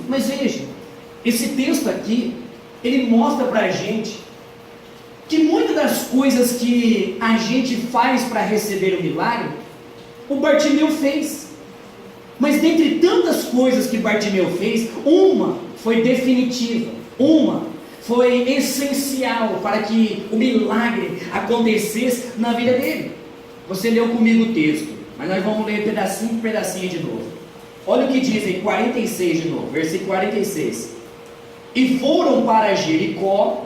Mas veja, esse texto aqui, ele mostra para a gente que muitas das coisas que a gente faz para receber o milagre, o Bartimeu fez. Mas dentre tantas coisas que Bartimeu fez, uma foi definitiva, uma foi essencial para que o milagre acontecesse na vida dele. Você leu comigo o texto, mas nós vamos ler pedacinho por pedacinho de novo. Olha o que diz em 46 de novo, versículo 46. E foram para Jericó.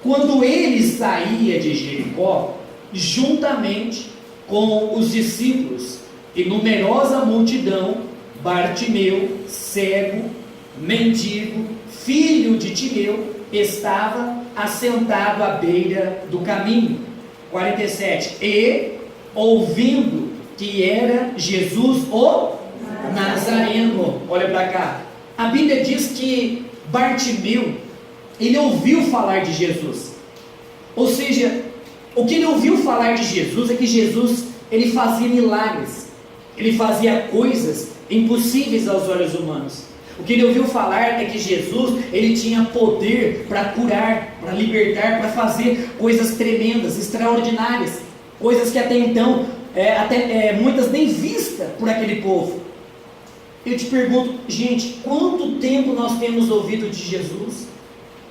Quando ele saía de Jericó, juntamente com os discípulos e numerosa multidão, Bartimeu, cego, mendigo, filho de Timeu, estava assentado à beira do caminho. 47. E, ouvindo que era Jesus o Nazareno, olha para cá, a Bíblia diz que Bartimeu, ele ouviu falar de Jesus. Ou seja, o que ele ouviu falar de Jesus é que Jesus, ele fazia milagres, ele fazia coisas impossíveis aos olhos humanos. O que ele ouviu falar é que Jesus, ele tinha poder para curar, para libertar, para fazer coisas tremendas, extraordinárias, coisas que até então, muitas nem vistas por aquele povo. Eu te pergunto, gente, quanto tempo nós temos ouvido de Jesus?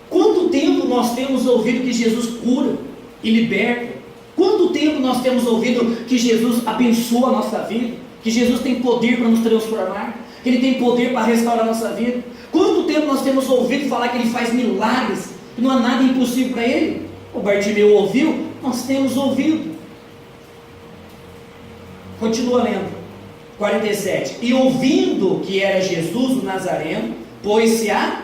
Quanto tempo nós temos ouvido que Jesus cura e liberta? Quanto tempo nós temos ouvido que Jesus abençoa a nossa vida? Que Jesus tem poder para nos transformar? Que Ele tem poder para restaurar a nossa vida? Quanto tempo nós temos ouvido falar que Ele faz milagres? Que não há nada impossível para Ele? O Bartimeu ouviu? Nós temos ouvido. Continua lendo. 47. E ouvindo que era Jesus o Nazareno, pôs-se a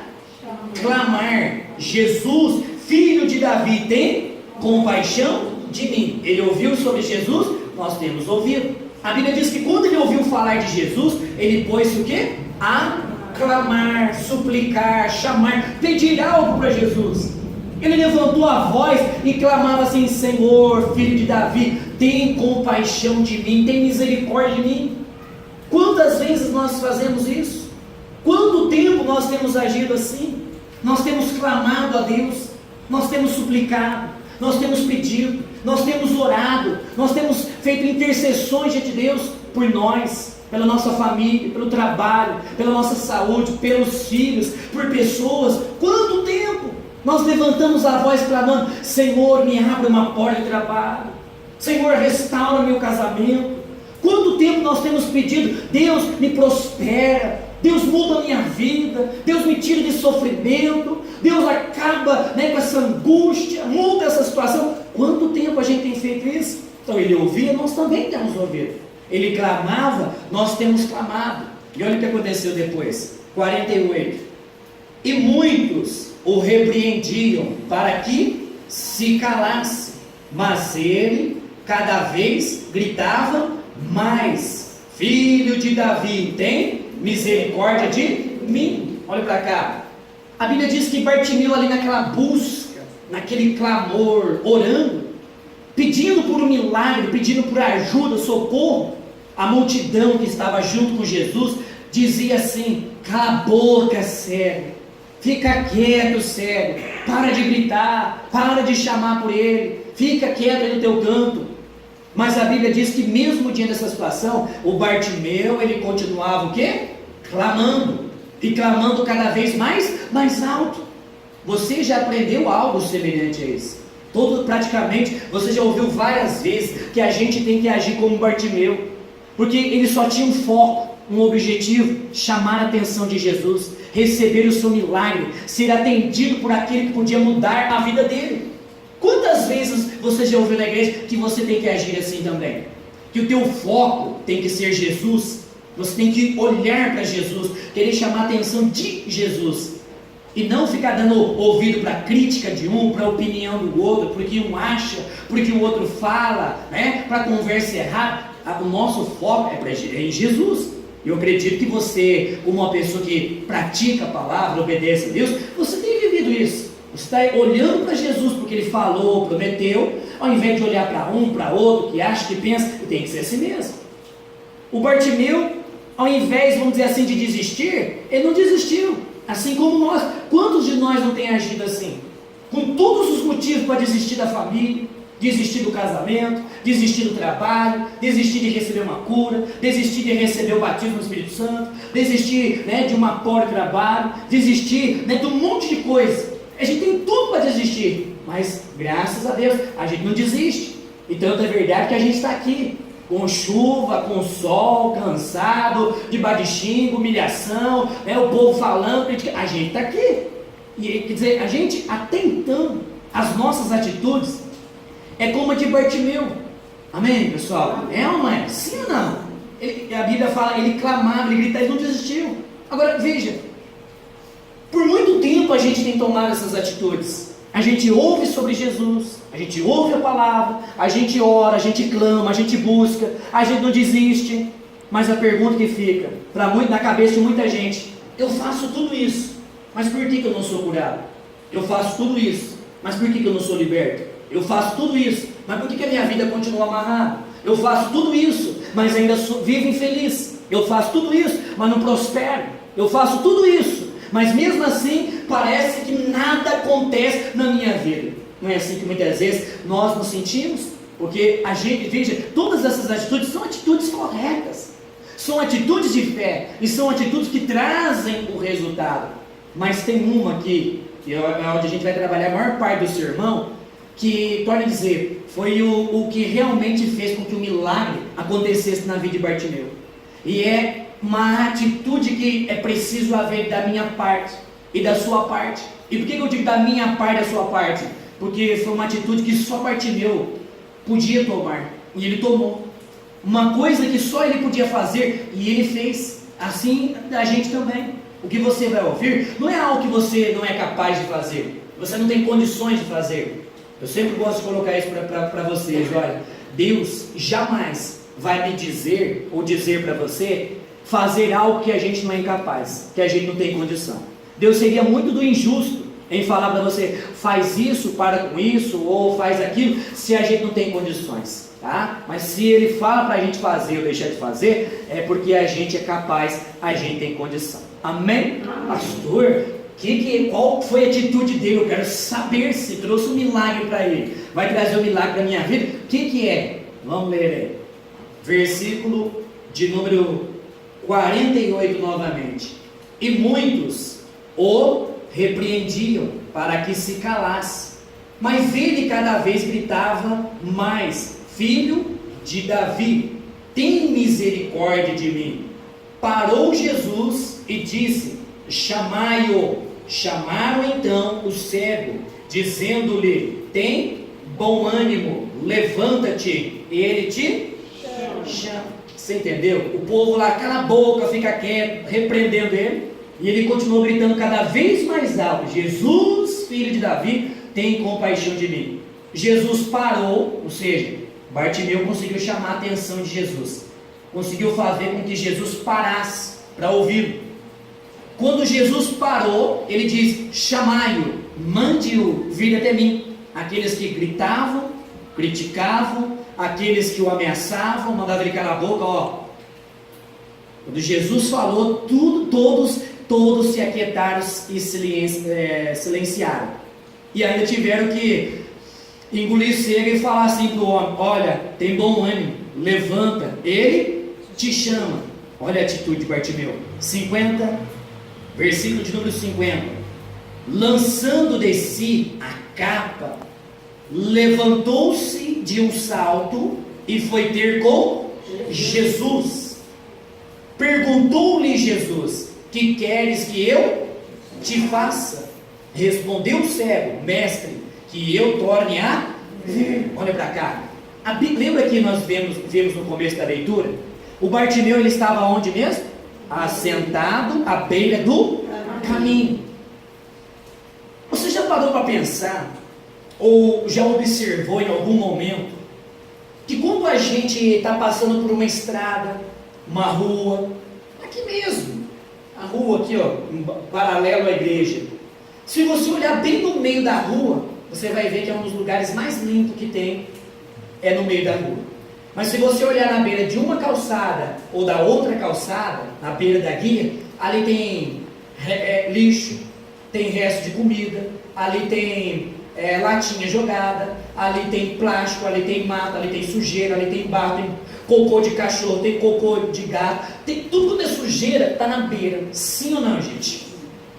clamar: Jesus, filho de Davi, tem compaixão de mim. Ele ouviu sobre Jesus? Nós temos ouvido. A Bíblia diz que quando ele ouviu falar de Jesus, ele pôs-se o quê? A clamar, suplicar, chamar, pedir algo para Jesus. Ele levantou a voz e clamava assim: Senhor, filho de Davi, tem compaixão de mim, tem misericórdia de mim. Quantas vezes nós fazemos isso? Quanto tempo nós temos agido assim? Nós temos clamado a Deus, nós temos suplicado, nós temos pedido, nós temos orado, nós temos feito intercessões diante de Deus por nós, pela nossa família, pelo trabalho, pela nossa saúde, pelos filhos, por pessoas. Quanto tempo nós levantamos a voz clamando: Senhor, me abre uma porta de trabalho, Senhor, restaura meu casamento. Quanto tempo nós temos pedido: Deus, me prospera, Deus, muda a minha vida, Deus, me tira de sofrimento, Deus, acaba com essa angústia, muda essa situação. Quanto tempo a gente tem feito isso? Então ele ouvia, nós também temos ouvido. Ele clamava, nós temos clamado. E olha o que aconteceu depois. 48. E muitos o repreendiam para que se calasse, mas ele cada vez gritava mais: Filho de Davi, tem misericórdia de mim. Olha para cá. A Bíblia diz que Bartimeu, ali naquela busca, naquele clamor, orando, pedindo por um milagre, pedindo por ajuda, socorro, a multidão que estava junto com Jesus dizia assim: cala a boca, cego, fica quieto, cego, para de gritar, para de chamar por ele, fica quieto aí no teu canto. Mas a Bíblia diz que mesmo diante dessa situação, o Bartimeu, ele continuava o quê? Clamando, e clamando cada vez mais alto. Você já aprendeu algo semelhante a isso? Praticamente, você já ouviu várias vezes que a gente tem que agir como Bartimeu, porque ele só tinha um foco, um objetivo: chamar a atenção de Jesus, receber o seu milagre, ser atendido por aquele que podia mudar a vida dele. Quantas vezes você já ouviu na igreja que você tem que agir assim também? Que o teu foco tem que ser Jesus, você tem que olhar para Jesus, querer chamar a atenção de Jesus, e não ficar dando ouvido para a crítica de um, para a opinião do outro, porque um acha, porque o outro fala, para a conversa errada. O nosso foco é em Jesus. Eu acredito que você, como uma pessoa que pratica a palavra, obedece a Deus, você tem vivido isso. Você está olhando para Jesus, porque Ele falou, prometeu, ao invés de olhar para um, para outro, que acha, que pensa, tem que ser assim mesmo. O Bartimeu, ao invés, vamos dizer assim, de desistir, ele não desistiu. Assim como nós. Quantos de nós não tem agido assim? Com todos os motivos para desistir da família, desistir do casamento, desistir do trabalho, desistir de receber uma cura, desistir de receber o batismo no Espírito Santo, desistir, né, de uma porta de trabalho, desistir, né, de um monte de coisa. A gente tem tudo para desistir, mas graças a Deus a gente não desiste. E tanto é verdade que a gente está aqui, com chuva, com sol, cansado, debaixo de xingo, humilhação, né, o povo falando, a gente está aqui. E quer dizer, a gente até então, as nossas atitudes é como a de Bartimeu. Amém, pessoal? É ou não é? Sim ou não? A Bíblia fala, ele clamava, ele gritava, ele não desistiu. Agora, veja, por muito tempo a gente tem tomado essas atitudes. A gente ouve sobre Jesus, a gente ouve a palavra, a gente ora, a gente clama, a gente busca, a gente não desiste. Mas a pergunta que fica na cabeça de muita gente: eu faço tudo isso, mas por que eu não sou curado? Eu faço tudo isso, mas por que eu não sou liberto? Eu faço tudo isso, mas por que a minha vida continua amarrada? Eu faço tudo isso, mas ainda vivo infeliz. Eu faço tudo isso, mas não prospero. Eu faço tudo isso, mas mesmo assim parece que nada acontece na minha vida. Não é assim que muitas vezes nós nos sentimos? Porque a gente, veja, todas essas atitudes são atitudes corretas, são atitudes de fé, e são atitudes que trazem o resultado. Mas tem uma aqui, que é onde a gente vai trabalhar a maior parte do sermão, que, torna a dizer, foi o que realmente fez com que o milagre acontecesse na vida de Bartimeu. E é uma atitude que é preciso haver da minha parte e da sua parte. E por que eu digo da minha parte e da sua parte? Porque foi uma atitude que só Bartimeu podia tomar, e ele tomou. Uma coisa que só ele podia fazer, e ele fez. Assim a gente também. O que você vai ouvir não é algo que você não é capaz de fazer, você não tem condições de fazer. Eu sempre gosto de colocar isso para vocês. Olha, Deus jamais vai me dizer ou dizer para você fazer algo que a gente não é incapaz, que a gente não tem condição. Deus seria muito do injusto em falar para você: faz isso, para com isso, ou faz aquilo, se a gente não tem condições, tá? Mas se Ele fala para a gente fazer ou deixar de fazer, é porque a gente é capaz, a gente tem condição. Amém? Pastor, qual foi a atitude dele? Eu quero saber se trouxe um milagre para ele. Vai trazer um milagre para a minha vida? O que é? Vamos ler aí. Versículo de número 48 novamente. E muitos o repreendiam para que se calasse, mas ele cada vez gritava mais: Filho de Davi, tem misericórdia de mim. Parou Jesus e disse: chamai-o. Chamaram então o cego, dizendo-lhe: tem bom ânimo, levanta-te, ele te chama. Você entendeu? O povo lá, cala a boca, fica quieto, repreendendo ele, e ele continuou gritando cada vez mais alto: Jesus, filho de Davi, tem compaixão de mim. Jesus parou, ou seja, Bartimeu conseguiu chamar a atenção de Jesus, conseguiu fazer com que Jesus parasse para ouvi-lo. Quando Jesus parou, ele diz: chamai-o, mande-o vir até mim. Aqueles que gritavam, criticavam, aqueles que o ameaçavam, mandavam ele calar a boca, ó. Quando Jesus falou, todos se aquietaram e silenciaram. E ainda tiveram que engolir seco e falar assim para o homem: olha, tem bom ânimo, levanta, ele te chama. Olha a atitude de Bartimeu. 50, versículo de número 50. Lançando de si a capa, levantou-se de um salto e foi ter com Jesus. Perguntou-lhe Jesus: que queres que eu te faça? Respondeu o cego: mestre, que eu torne a ver. Olha para cá. Lembra que nós vemos no começo da leitura? O Bartimeu, ele estava onde mesmo? Assentado à beira do caminho. Você já parou para pensar, ou já observou em algum momento, que quando a gente está passando por uma estrada, uma rua, aqui mesmo, a rua aqui, ó, paralelo à igreja, se você olhar bem no meio da rua, você vai ver que é um dos lugares mais limpos que tem, é no meio da rua. Mas se você olhar na beira de uma calçada ou da outra calçada, na beira da guia, ali tem lixo, tem resto de comida, ali tem latinha jogada, ali tem plástico, ali tem mato, ali tem sujeira, ali tem barro, tem cocô de cachorro, tem cocô de gato, tem tudo quanto é sujeira, está na beira. Sim ou não, gente?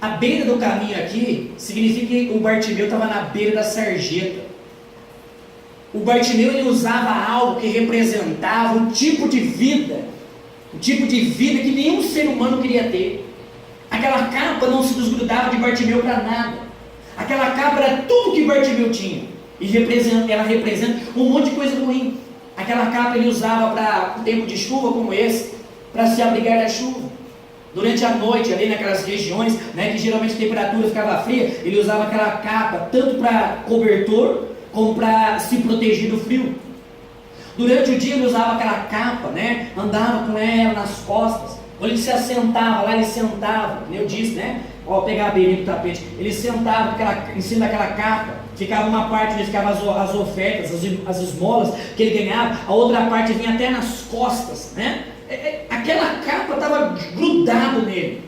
A beira do caminho aqui significa que o Bartimeu estava na beira da sarjeta. O Bartimeu, ele usava algo que representava um tipo de vida que nenhum ser humano queria ter. Aquela capa não se desgrudava de Bartimeu para nada. Aquela capa era tudo que Bartimeu tinha. E ela representa um monte de coisa ruim. Aquela capa ele usava para um tempo de chuva como esse, para se abrigar da chuva. Durante a noite, ali naquelas regiões, né, que geralmente a temperatura ficava fria, ele usava aquela capa tanto para cobertor, como para se proteger do frio. Durante o dia ele usava aquela capa, né, andava com ela nas costas. Quando ele se assentava lá, ele sentava, como eu disse, né, ó, pegar a beirinha do tapete, ele sentava em cima daquela capa, ficava uma parte onde ficavam as ofertas, as esmolas que ele ganhava, a outra parte vinha até nas costas, né? Aquela capa estava grudado nele,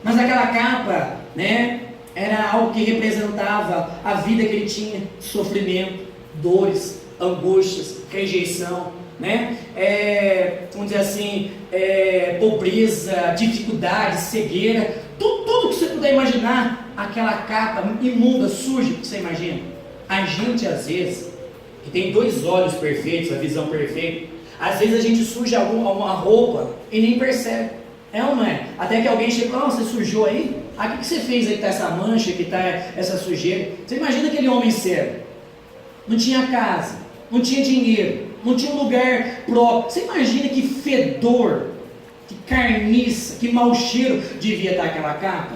mas aquela capa, né, era algo que representava a vida que ele tinha, sofrimento, dores, angústias, rejeição, né? Vamos dizer assim, pobreza, dificuldade, cegueira, tudo que você puder imaginar, aquela capa imunda, suja, que você imagina. A gente às vezes, que tem dois olhos perfeitos, a visão perfeita, às vezes a gente suja uma roupa e nem percebe, ou não é? Até que alguém chega, você sujou aí? O que você fez aí que está essa mancha, que está essa sujeira? Você imagina aquele homem cego, não tinha casa, não tinha dinheiro, não tinha um lugar próprio. Você imagina que fedor, que carniça, que mau cheiro devia estar aquela capa?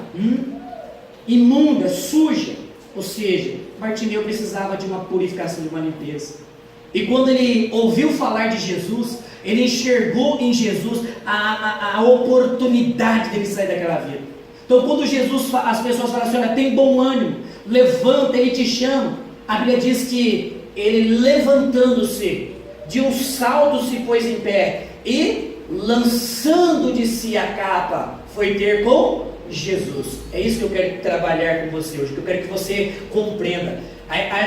Imunda, suja. Ou seja, Bartimeu precisava de uma purificação, de uma limpeza. E quando ele ouviu falar de Jesus, ele enxergou em Jesus a oportunidade dele sair daquela vida. Então quando Jesus, as pessoas falam assim, olha, tem bom ânimo, levanta, ele te chama. A Bíblia diz que ele, levantando-se, de um salto se pôs em pé e lançando de si a capa, foi ter com Jesus. É isso que eu quero trabalhar com você hoje, que eu quero que você compreenda.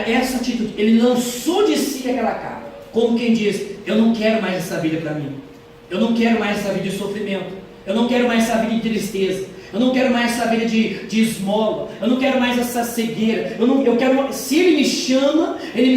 Essa atitude, ele lançou de si aquela capa, como quem diz, eu não quero mais essa vida para mim, eu não quero mais essa vida de sofrimento, eu não quero mais essa vida de tristeza, eu não quero mais essa vida de esmola, eu não quero mais essa cegueira, eu quero, se ele me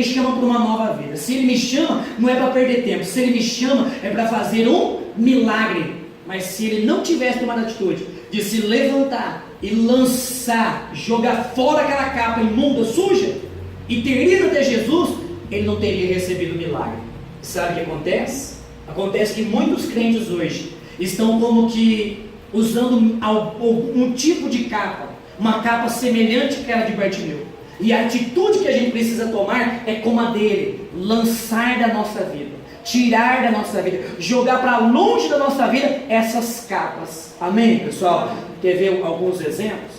chama para uma nova vida. Se ele me chama, não é para perder tempo, se ele me chama, é para fazer um milagre. Mas se ele não tivesse tomado a atitude de se levantar e lançar, jogar fora aquela capa imunda, suja, e ter ido até Jesus, ele não teria recebido o milagre. Sabe o que acontece? Acontece que muitos crentes hoje estão como que usando um tipo de capa, uma capa semelhante àquela de Bartimeu. E a atitude que a gente precisa tomar é como a dele: lançar da nossa vida, tirar da nossa vida, jogar para longe da nossa vida essas capas. Amém, pessoal? Quer ver alguns exemplos?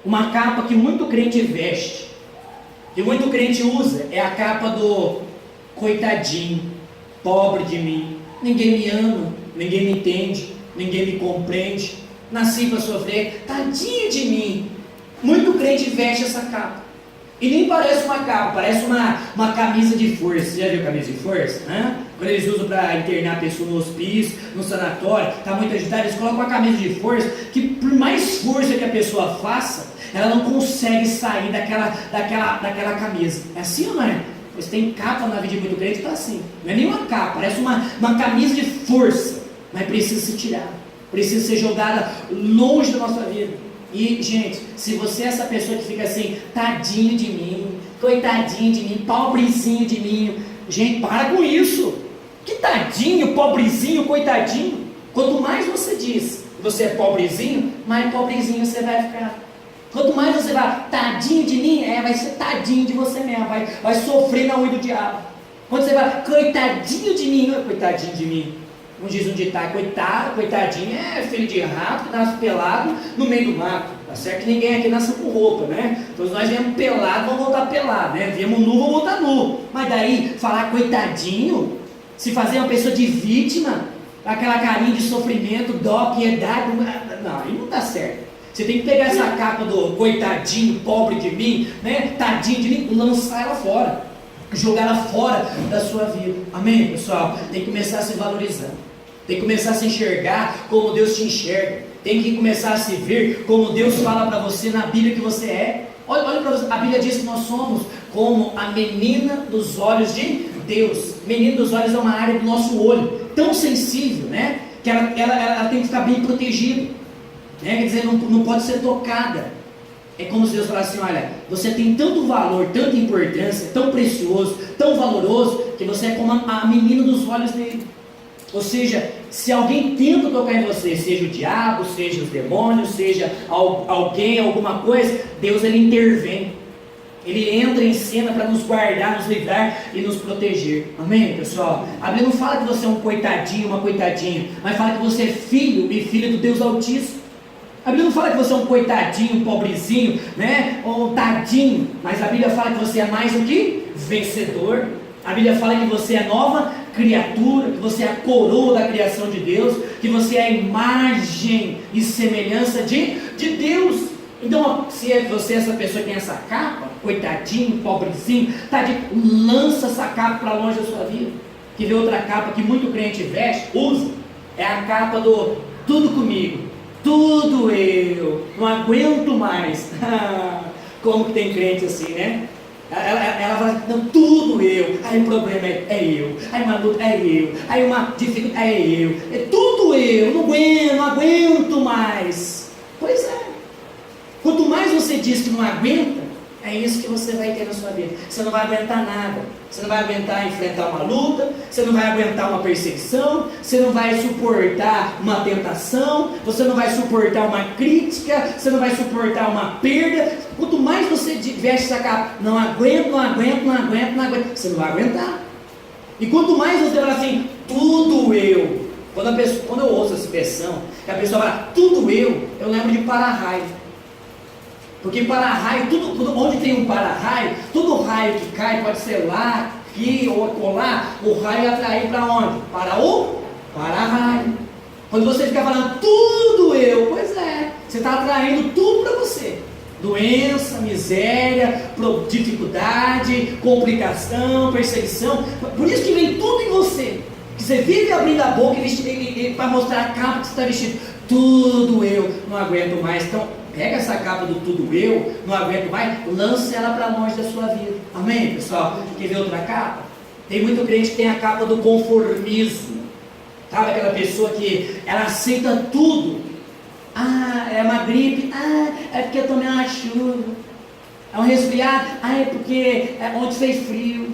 Uma capa que muito crente veste, que muito crente usa, é a capa do coitadinho, pobre de mim, ninguém me ama, ninguém me entende, ninguém me compreende, nasci para sofrer, tadinho de mim. Muito crente veste essa capa, e nem parece uma capa, parece uma camisa de força. Você já viu camisa de força? Quando eles usam para internar a pessoa no hospício, no sanatório, está muito agitado, eles colocam uma camisa de força, que por mais força que a pessoa faça, ela não consegue sair daquela camisa. É assim ou não é? Pois tem capa na vida de muito crente, está assim, não é nem uma capa, parece uma camisa de força, mas precisa se tirar, precisa ser jogada longe da nossa vida. E gente, se você é essa pessoa que fica assim, tadinho de mim, coitadinho de mim, pobrezinho de mim, gente, para com isso. Que tadinho, pobrezinho, coitadinho. Quanto mais você diz que você é pobrezinho, mais pobrezinho você vai ficar. Quanto mais você vai, tadinho de mim, vai ser tadinho de você mesmo, vai sofrer na unha do diabo. Quando você vai, coitadinho de mim, coitadinho de mim. Como diz um ditado, coitadinho é filho de rato que nasce pelado no meio do mato. Tá certo que ninguém aqui nasce com roupa, né? Todos nós viemos pelado, vamos voltar pelado, né? Viemos nu, vamos voltar nu. Mas daí, falar coitadinho, se fazer uma pessoa de vítima, aquela carinha de sofrimento, dó, piedade, não, aí não dá certo. Você tem que pegar essa capa do coitadinho, pobre de mim, né? Tadinho de mim, lançar ela fora, jogar ela fora da sua vida. Amém, pessoal? Tem que começar a se valorizar, tem que começar a se enxergar como Deus te enxerga, tem que começar a se ver como Deus fala para você na Bíblia que você é. Olha para você, a Bíblia diz que nós somos como a menina dos olhos de Deus. Menina dos olhos é uma área do nosso olho tão sensível, né? Que ela tem que ficar bem protegida, né? Quer dizer, não pode ser tocada. É como se Deus falasse assim: olha, você tem tanto valor, tanta importância, tão precioso, tão valoroso, que você é como a menina dos olhos dele. Ou seja, se alguém tenta tocar em você, seja o diabo, seja os demônios, seja alguém, alguma coisa, Deus ele intervém. Ele entra em cena para nos guardar, nos livrar e nos proteger. Amém, pessoal? A Bíblia não fala que você é um coitadinho, uma coitadinha, mas fala que você é filho e filha do Deus Altíssimo. A Bíblia não fala que você é um coitadinho, um pobrezinho, né? Ou um tadinho, mas a Bíblia fala que você é mais do que vencedor. A Bíblia fala que você é nova criatura, que você é a coroa da criação de Deus, que você é a imagem e semelhança de Deus. Então, se você é essa pessoa que tem essa capa, coitadinho, pobrezinho, tadinho, lança essa capa para longe da sua vida. Que vê outra capa que muito crente veste, usa, é a capa do tudo comigo, tudo eu, não aguento mais. Como que tem crente assim, né? Ela fala, não, tudo eu, aí o problema é eu, aí uma luta é eu, aí uma dificuldade é eu, é tudo eu, não aguento mais. Pois é, quanto mais você diz que não aguenta, é isso que você vai ter na sua vida. Você não vai aguentar nada, você não vai aguentar enfrentar uma luta, você não vai aguentar uma perseguição, você não vai suportar uma tentação, você não vai suportar uma crítica, você não vai suportar uma perda. Quanto mais você veste essa capa, não aguento, você não vai aguentar. E quanto mais você fala assim, tudo eu. Quando eu ouço essa expressão, que a pessoa fala, tudo eu lembro de para-raio. Porque para-raio, onde tem um para-raio, todo raio que cai, pode ser lá, aqui ou acolá, o raio é atrair para onde? Para o para-raio. Quando você fica falando tudo eu, pois é, você está atraindo tudo para você. Doença, miséria, dificuldade, complicação, perseguição. Por isso que vem tudo em você. Que você vive abrindo a boca para mostrar a capa que você está vestindo. Tudo eu, não aguento mais. Então, pega essa capa do tudo eu, não aguento mais, lance ela para longe da sua vida. Amém, pessoal? Quer ver outra capa? Tem muito crente que tem a capa do conformismo. Sabe aquela pessoa que ela aceita tudo? É uma gripe, é porque eu tomei uma chuva. É um resfriado, é porque ontem fez frio.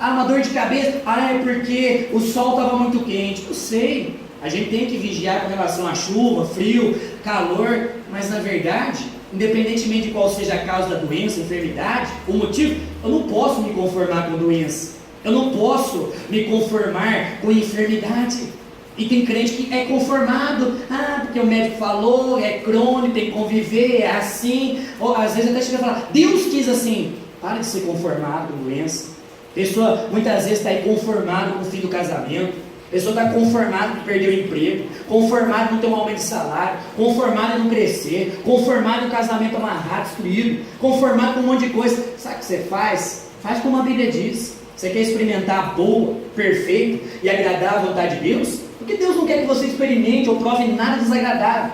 Uma dor de cabeça, é porque o sol estava muito quente. Eu sei, a gente tem que vigiar com relação a chuva, frio, calor, mas na verdade, independentemente de qual seja a causa da doença, enfermidade, o motivo, eu não posso me conformar com doença, eu não posso me conformar com enfermidade. E tem crente que é conformado, porque o médico falou, é crônico, tem que conviver, é assim, ou às vezes até chega a falar, Deus quis assim. Para de ser conformado com doença. A pessoa muitas vezes está aí conformado com o fim do casamento, a pessoa está conformada que perdeu o emprego, conformada em não ter um aumento de salário, conformada em não crescer, conformada em um casamento amarrado, destruído, conformado com um monte de coisa. Sabe o que você faz? Faz como a Bíblia diz. Você quer experimentar a boa, perfeita e agradar a vontade de Deus? Porque Deus não quer que você experimente ou prove nada desagradável.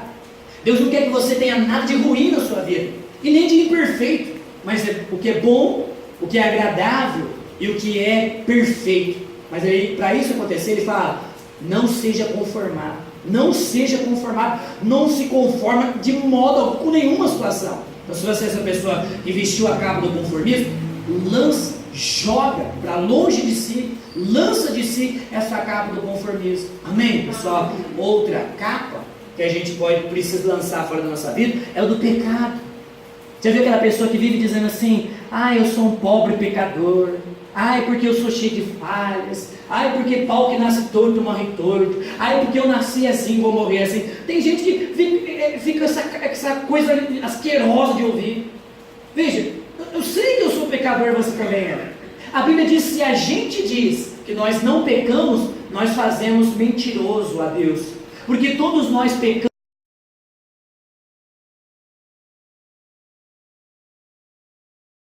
Deus não quer que você tenha nada de ruim na sua vida, e nem de imperfeito, mas o que é bom, o que é agradável e o que é perfeito. Mas aí, para isso acontecer, ele fala, não seja conformado, não se conforma de modo algum com nenhuma situação. Então, se você é essa pessoa que vestiu a capa do conformismo, lança, joga para longe de si, lança de si essa capa do conformismo. Amém, pessoal? Outra capa que a gente precisa lançar fora da nossa vida é o do pecado. Você viu aquela pessoa que vive dizendo assim, eu sou um pobre pecador, porque eu sou cheio de falhas, porque pau que nasce torto morre torto, porque eu nasci assim, vou morrer assim. Tem gente que fica essa coisa asquerosa de ouvir. Veja, eu sei que eu sou pecador, você também é. A Bíblia diz, se a gente diz que nós não pecamos, nós fazemos mentiroso a Deus. Porque todos nós pecamos.